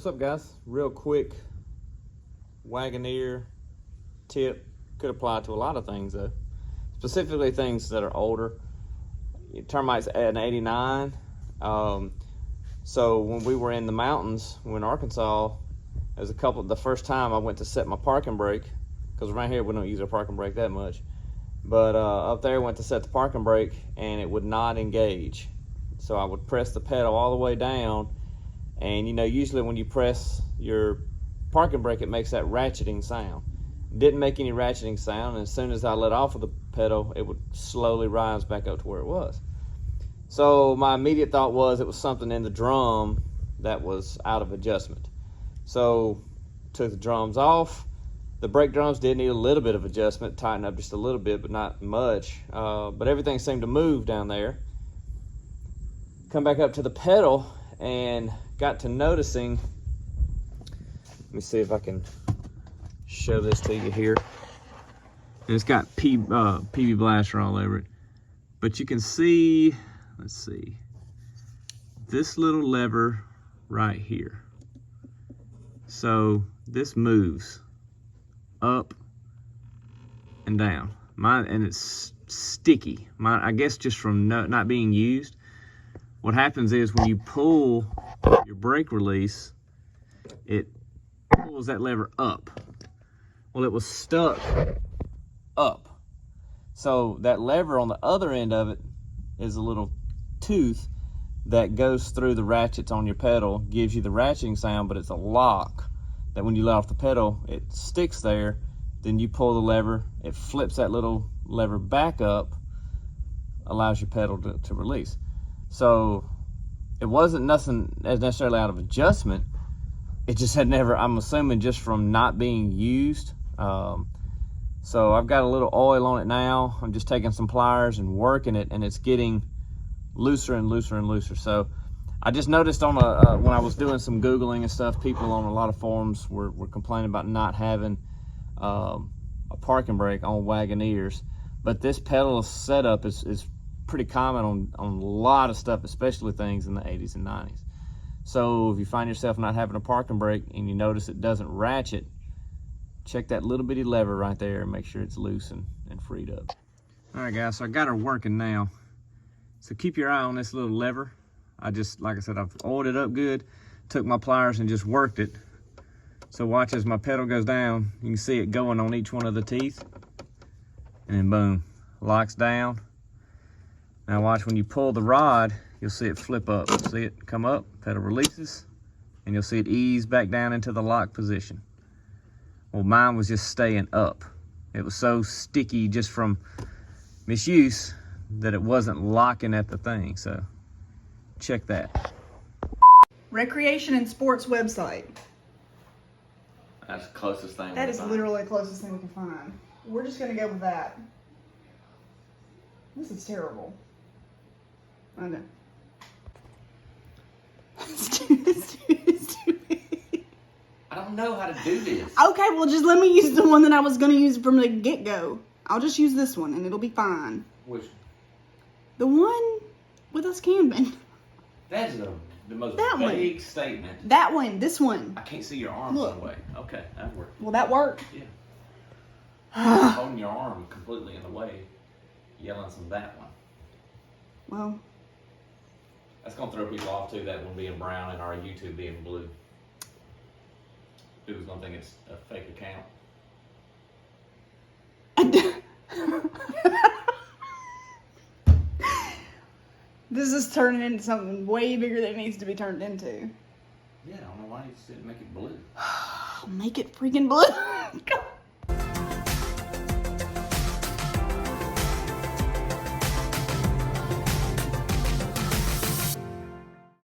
What's up, guys? Real quick Wagoneer tip. Could apply to a lot of things though, specifically things that are older. Termites at an 89. So when we were in the mountains, we were in Arkansas, the first time I went to set my parking brake, because around here we don't use our parking brake that much, but up there I went to set the parking brake and it would not engage. So I would press the pedal all the way down, and you know, usually when you press your parking brake it makes that ratcheting sound. It didn't make any ratcheting sound, and as soon as I let off of the pedal it would slowly rise back up to where it was. So my immediate thought was it was something in the drum that was out of adjustment. So took the drums off. The brake drums did need a little bit of adjustment, tighten up just a little bit, but not much. But everything seemed to move down there. Come back up to the pedal and got to noticing, let me see if I can show this to you here. And it's got PB Blaster all over it. But you can see, let's see, this little lever right here. So this moves up and down. And it's sticky. I guess just from not being used. What happens is when you pull your brake release, it pulls that lever up. Well, it was stuck up. So that lever on the other end of it is a little tooth that goes through the ratchets on your pedal, gives you the ratcheting sound, but it's a lock that when you let off the pedal, it sticks there. Then you pull the lever, it flips that little lever back up, allows your pedal to release. So it wasn't nothing necessarily out of adjustment. It just had never, I'm assuming just from not being used. So I've got a little oil on it now. I'm just taking some pliers and working it, and it's getting looser and looser and looser. So I just noticed on when I was doing some Googling and stuff, people on a lot of forums were complaining about not having a parking brake on Wagoneers. But this pedal setup is pretty common on a lot of stuff, especially things in the 80s and 90s. So if you find yourself not having a parking brake and you notice it doesn't ratchet, check that little bitty lever right there and make sure it's loose and freed up. All right, guys, so I got her working now. So keep your eye on this little lever. Like I said, I've oiled it up good, took my pliers and just worked it. So watch as my pedal goes down, you can see it going on each one of the teeth. And then boom, locks down. Now watch when you pull the rod, you'll see it flip up. See it come up, pedal releases, and you'll see it ease back down into the lock position. Well, mine was just staying up. It was so sticky just from misuse that it wasn't locking at the thing, so check that. Recreation and sports website. That's the closest thing. That is literally the closest thing we can find. We're just gonna go with that. This is terrible. I know. It's too big. I don't know how to do this. Okay, well just let me use the one that I was gonna use from the get-go. I'll just use this one and it'll be fine. Which? The one with us camping. That is the most vague statement. That one, this one. I can't see your arms in the way. Okay, that worked. Will that work? Yeah. Holding your arm completely in the way, yelling some that one. Well. That's gonna throw people off too, that one being brown and our YouTube being blue. People's gonna think it's a fake account. This is turning into something way bigger than it needs to be turned into. Yeah, I don't know why you just didn't make it blue. Make it freaking blue.